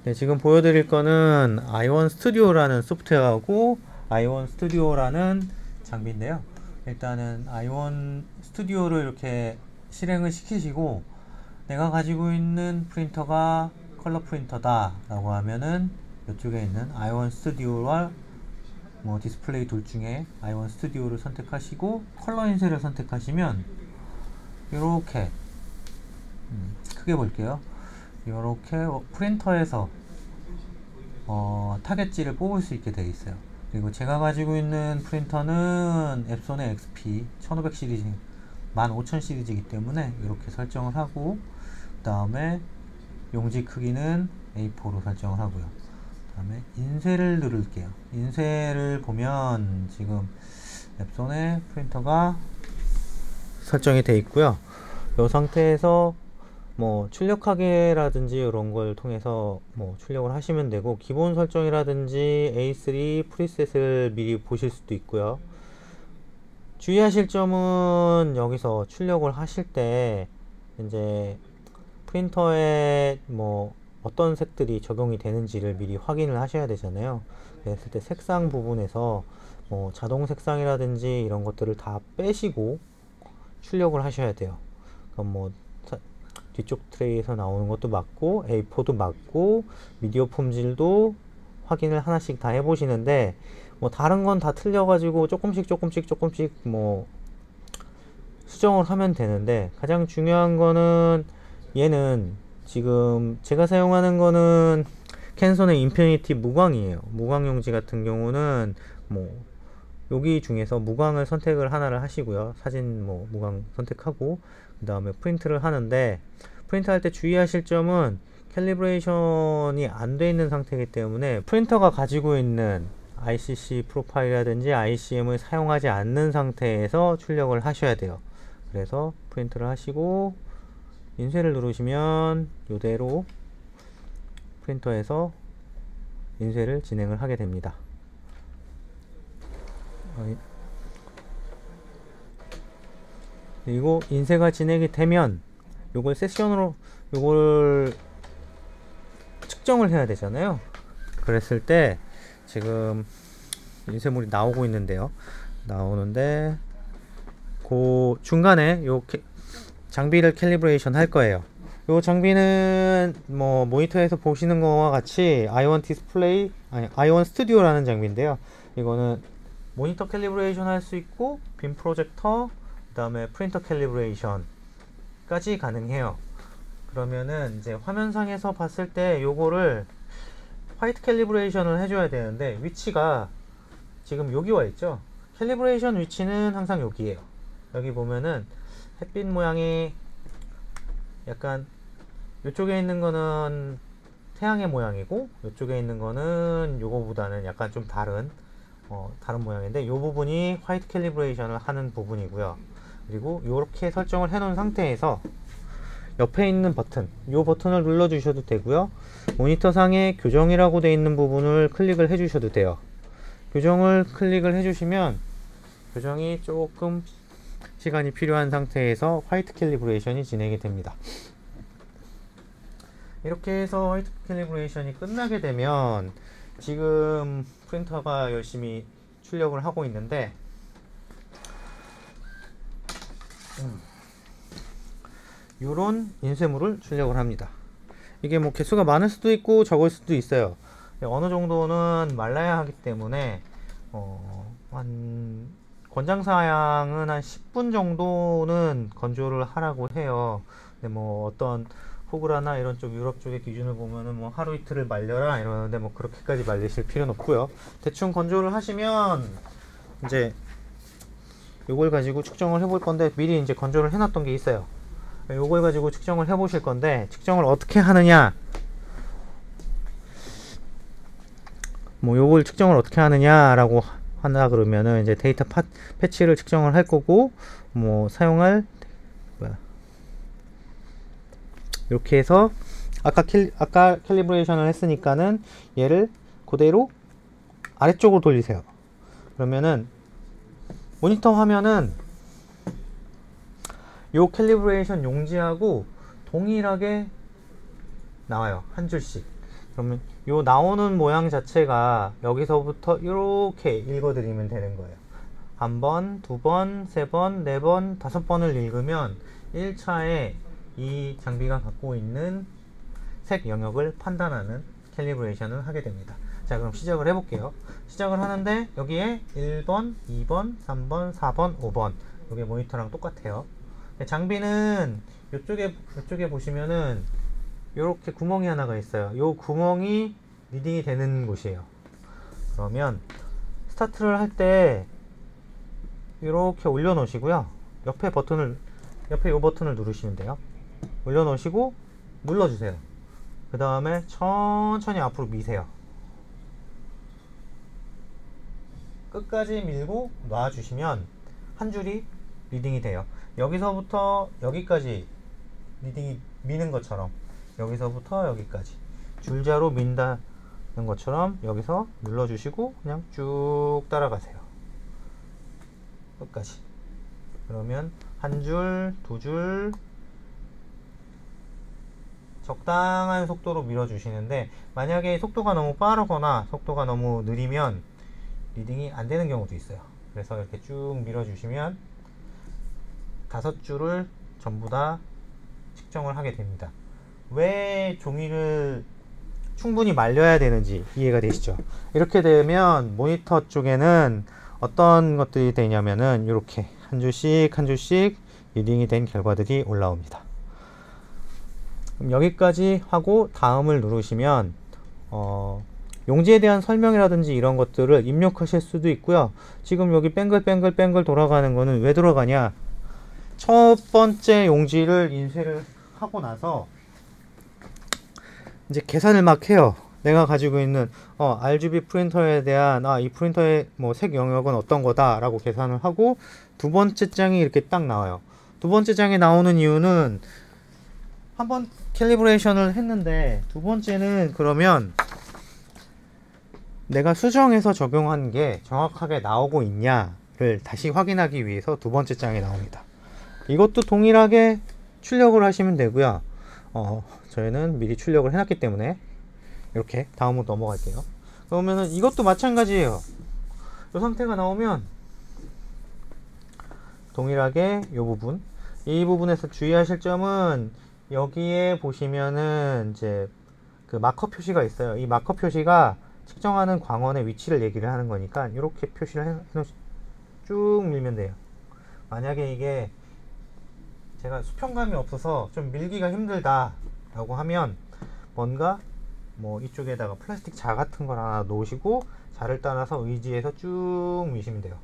네, 지금 보여드릴 거는 아이원 스튜디오라는 소프트웨어하고 아이원 스튜디오라는 장비인데요. 일단은 아이원 스튜디오를 이렇게 실행을 시키시고, 내가 가지고 있는 프린터가 컬러 프린터다 라고 하면은 이쪽에 있는 아이원 스튜디오와 뭐 디스플레이 둘 중에 아이원 스튜디오를 선택하시고 컬러 인쇄를 선택하시면 이렇게 크게 볼게요. 이렇게 프린터에서 타겟지를 뽑을 수 있게 되어 있어요. 그리고 제가 가지고 있는 프린터는 앱손의 XP 1500 시리즈 15000 시리즈이기 때문에 이렇게 설정을 하고, 그 다음에 용지 크기는 A4로 설정을 하고요. 그 다음에 인쇄를 누를게요. 인쇄를 보면 지금 앱손의 프린터가 설정이 되어 있고요. 이 상태에서 뭐 출력하기라든지 이런 걸 통해서 뭐 출력을 하시면 되고, 기본 설정이라든지 A3 프리셋을 미리 보실 수도 있고요. 주의하실 점은 여기서 출력을 하실 때 이제 프린터에 뭐 어떤 색들이 적용이 되는지를 미리 확인을 하셔야 되잖아요. 그랬을 때 색상 부분에서 뭐 자동 색상이라든지 이런 것들을 다 빼시고 출력을 하셔야 돼요. 그럼 뭐 뒤쪽 트레이에서 나오는 것도 맞고 A4도 맞고 미디어 품질도 확인을 하나씩 다 해보시는데, 뭐 다른 건 다 틀려가지고 조금씩 뭐 수정을 하면 되는데, 가장 중요한 거는 얘는 지금 제가 사용하는 거는 캔손의 인피니티 무광이에요. 무광 용지 같은 경우는 뭐 여기 중에서 무광을 선택을 하나를 하시고요. 사진 뭐 무광 선택하고 그 다음에 프린트를 하는데, 프린트 할 때 주의하실 점은 캘리브레이션이 안 돼 있는 상태이기 때문에 프린터가 가지고 있는 ICC 프로파일이라든지 ICM을 사용하지 않는 상태에서 출력을 하셔야 돼요. 그래서 프린트를 하시고 인쇄를 누르시면 이대로 프린터에서 인쇄를 진행을 하게 됩니다. 그리고 인쇄가 진행이 되면 요걸 세션으로 요걸 측정을 해야 되잖아요. 그랬을 때 지금 인쇄물이 나오고 있는데요. 나오는데 그 중간에 요 장비를 캘리브레이션 할 거예요. 요 장비는 뭐 모니터에서 보시는 거와 같이 아이원 디스플레이 아이원 스튜디오라는 장비인데요. 이거는 모니터 캘리브레이션 할 수 있고 빔 프로젝터, 그 다음에 프린터 캘리브레이션 까지 가능해요. 그러면은 이제 화면상에서 봤을 때 요거를 화이트 캘리브레이션을 해줘야 되는데, 위치가 지금 여기 와 있죠. 캘리브레이션 위치는 항상 여기에요. 여기 보면은 햇빛 모양이 약간 이쪽에 있는 거는 태양의 모양이고, 이쪽에 있는 거는 요거보다는 약간 좀 다른 모양인데, 요 부분이 화이트 캘리브레이션을 하는 부분이고요. 그리고 이렇게 설정을 해 놓은 상태에서 옆에 있는 버튼, 이 버튼을 눌러 주셔도 되고요. 모니터 상에 교정이라고 되어 있는 부분을 클릭을 해 주셔도 돼요. 교정을 클릭을 해 주시면 교정이 조금 시간이 필요한 상태에서 화이트 캘리브레이션이 진행이 됩니다. 이렇게 해서 화이트 캘리브레이션이 끝나게 되면 지금 프린터가 열심히 출력을 하고 있는데, 요런 인쇄물을 출력을 합니다. 이게 뭐 개수가 많을 수도 있고 적을 수도 있어요. 어느 정도는 말라야 하기 때문에 한 권장사양은 한 10분 정도는 건조를 하라고 해요. 근데 뭐 어떤 호그라나 이런 쪽 유럽 쪽의 기준을 보면은 뭐 하루 이틀을 말려라 이러는데, 뭐 그렇게까지 말리실 필요는 없고요. 대충 건조를 하시면 이제 요걸 가지고 측정을 해볼 건데, 미리 이제 건조를 해놨던 게 있어요. 요걸 가지고 측정을 해 보실 건데, 측정을 어떻게 하느냐, 뭐 요걸 측정을 어떻게 하느냐라고 한다 그러면은 이제 데이터 패치를 측정을 할 거고, 뭐 사용할 이렇게 해서 아까 캘리브레이션을 했으니까는 얘를 그대로 아래쪽으로 돌리세요. 그러면은 모니터 화면은 요 캘리브레이션 용지하고 동일하게 나와요. 한 줄씩. 그러면 요 나오는 모양 자체가 여기서부터 이렇게 읽어드리면 되는 거예요. 한 번, 두 번, 세 번, 네 번, 다섯 번을 읽으면 1차에 이 장비가 갖고 있는 색 영역을 판단하는 캘리브레이션을 하게 됩니다. 자, 그럼 시작을 해볼게요. 시작을 하는데 여기에 1번, 2번, 3번, 4번, 5번 이게 모니터랑 똑같아요. 장비는 이쪽에 보시면은 이렇게 구멍이 하나가 있어요. 이 구멍이 리딩이 되는 곳이에요. 그러면 스타트를 할 때 이렇게 올려 놓으시고요. 옆에 이 버튼을 누르시면 돼요. 올려 놓으시고 눌러주세요. 그 다음에 천천히 앞으로 미세요. 끝까지 밀고 놔주시면 한 줄이 리딩이 돼요. 여기서부터 여기까지 리딩이 미는 것처럼 여기서부터 여기까지 줄자로 민다는 것처럼 여기서 눌러주시고 그냥 쭉 따라가세요. 끝까지. 그러면 한 줄, 두 줄 적당한 속도로 밀어주시는데, 만약에 속도가 너무 빠르거나 속도가 너무 느리면 리딩이 안 되는 경우도 있어요. 그래서 이렇게 쭉 밀어주시면 5줄을 전부 다 측정을 하게 됩니다. 왜 종이를 충분히 말려야 되는지 이해가 되시죠? 이렇게 되면 모니터 쪽에는 어떤 것들이 되냐면은 이렇게 한 줄씩 한 줄씩 리딩이 된 결과들이 올라옵니다. 그럼 여기까지 하고 다음을 누르시면 용지에 대한 설명이라든지 이런 것들을 입력하실 수도 있고요. 지금 여기 뱅글뱅글 돌아가는 거는 왜 돌아가냐, 첫 번째 용지를 인쇄를 하고 나서 이제 계산을 막 해요. 내가 가지고 있는 RGB 프린터에 대한 이 프린터의 뭐 색 영역은 어떤 거다 라고 계산을 하고 두 번째 장이 이렇게 딱 나와요. 두 번째 장이 나오는 이유는 한번 캘리브레이션을 했는데 두 번째는 그러면 내가 수정해서 적용한 게 정확하게 나오고 있냐를 다시 확인하기 위해서 두 번째 장이 나옵니다. 이것도 동일하게 출력을 하시면 되고요. 저희는 미리 출력을 해놨기 때문에 이렇게 다음으로 넘어갈게요. 그러면은 이것도 마찬가지예요. 이 상태가 나오면 동일하게 이 부분에서 주의하실 점은 여기에 보시면은 이제 그 마커 표시가 있어요. 이 마커 표시가 측정하는 광원의 위치를 얘기를 하는 거니까 이렇게 표시를 쭉 밀면 돼요. 만약에 이게 제가 수평감이 없어서 좀 밀기가 힘들다 라고 하면 뭔가 뭐 이쪽에다가 플라스틱 자 같은 걸 하나 놓으시고 자를 따라서 의지해서 쭉 미시면 돼요.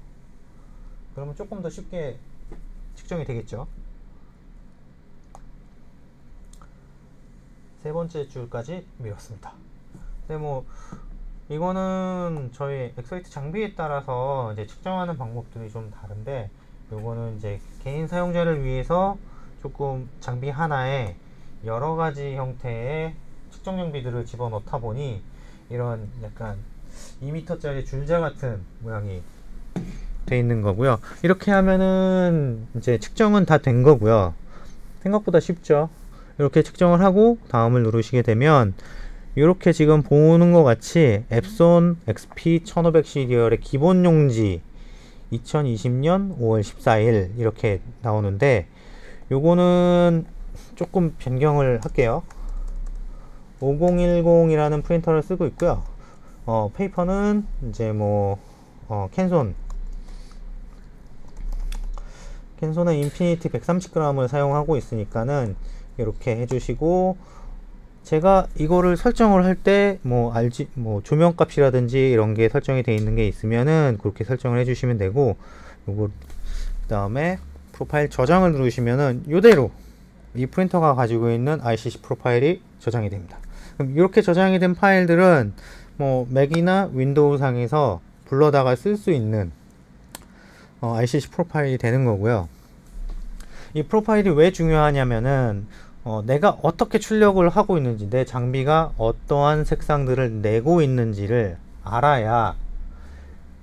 그러면 조금 더 쉽게 측정이 되겠죠. 세 번째 줄까지 밀었습니다. 근데 뭐 이거는 저희 엑서이트 장비에 따라서 이제 측정하는 방법들이 좀 다른데, 요거는 이제 개인 사용자를 위해서 조금 장비 하나에 여러 가지 형태의 측정 장비들을 집어넣다 보니 이런 약간 2m짜리 줄자 같은 모양이 돼 있는 거고요. 이렇게 하면은 이제 측정은 다 된 거고요. 생각보다 쉽죠. 이렇게 측정을 하고 다음을 누르시게 되면 이렇게 지금 보는 것 같이 앱손 XP 1500 시리얼의 기본 용지 2020년 5월 14일 이렇게 나오는데, 요거는 조금 변경을 할게요. 5010이라는 프린터를 쓰고 있고요. 페이퍼는 이제 뭐 캔손의 인피니티 130g을 사용하고 있으니까는 이렇게 해주시고, 제가 이거를 설정을 할 때 뭐 조명값이라든지 이런 게 설정이 되어 있는 게 있으면은 그렇게 설정을 해주시면 되고, 요거 그다음에 프로파일 저장을 누르시면은 이대로 이 프린터가 가지고 있는 ICC 프로파일이 저장이 됩니다. 그럼 이렇게 저장이 된 파일들은 뭐 맥이나 윈도우 상에서 불러다가 쓸 수 있는 ICC 프로파일이 되는 거고요. 이 프로파일이 왜 중요하냐면은 내가 어떻게 출력을 하고 있는지, 내 장비가 어떠한 색상들을 내고 있는지를 알아야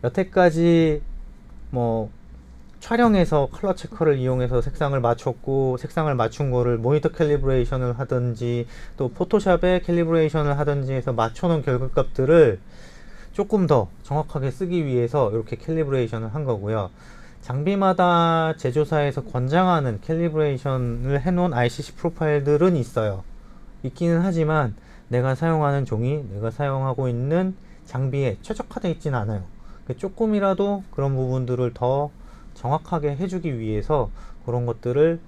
여태까지 뭐 촬영에서 컬러 체커를 이용해서 색상을 맞췄고, 색상을 맞춘 거를 모니터 캘리브레이션을 하든지 또 포토샵에 캘리브레이션을 하든지 해서 맞춰놓은 결과값들을 조금 더 정확하게 쓰기 위해서 이렇게 캘리브레이션을 한 거고요. 장비마다 제조사에서 권장하는 캘리브레이션을 해놓은 ICC 프로파일들은 있기는 하지만 내가 사용하는 종이, 내가 사용하고 있는 장비에 최적화되어 있지는 않아요. 조금이라도 그런 부분들을 더 정확하게 해주기 위해서 그런 것들을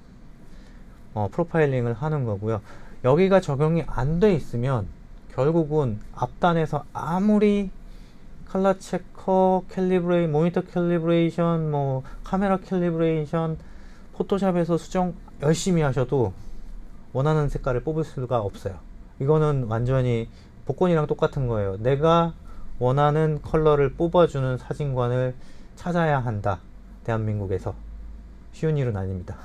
프로파일링을 하는 거고요. 여기가 적용이 안 돼 있으면 결국은 앞단에서 아무리 컬러 체커, 모니터 캘리브레이션, 카메라 캘리브레이션, 포토샵에서 수정 열심히 하셔도 원하는 색깔을 뽑을 수가 없어요. 이거는 완전히 복권이랑 똑같은 거예요. 내가 원하는 컬러를 뽑아주는 사진관을 찾아야 한다. 대한민국에서. 쉬운 일은 아닙니다.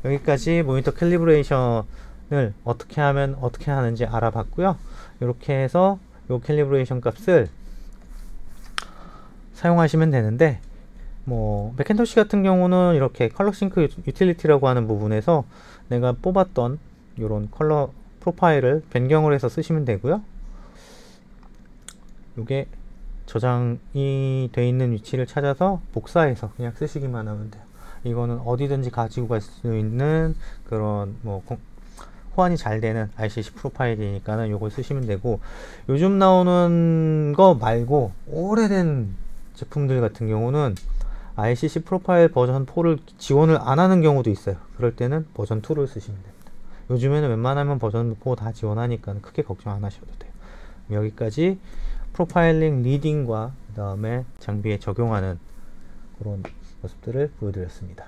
여기까지 모니터 캘리브레이션을 어떻게 하면 어떻게 하는지 알아봤고요. 이렇게 해서 이 캘리브레이션 값을 사용하시면 되는데, 맥킨토시 같은 경우는 이렇게 컬러 싱크 유틸리티라고 하는 부분에서 내가 뽑았던 이런 컬러 프로파일을 변경을 해서 쓰시면 되고요. 이게 저장이 돼 있는 위치를 찾아서 복사해서 그냥 쓰시기만 하면 돼요. 이거는 어디든지 가지고 갈 수 있는 그런 호환이 잘 되는 ICC 프로파일이니까는 이걸 쓰시면 되고, 요즘 나오는 거 말고 오래된 제품들 같은 경우는 ICC 프로파일 버전 4를 지원을 안 하는 경우도 있어요. 그럴 때는 버전 2를 쓰시면 됩니다. 요즘에는 웬만하면 버전 4 다 지원하니까 크게 걱정 안 하셔도 돼요. 여기까지 프로파일링 리딩과 그 다음에 장비에 적용하는 그런 모습들을 보여드렸습니다.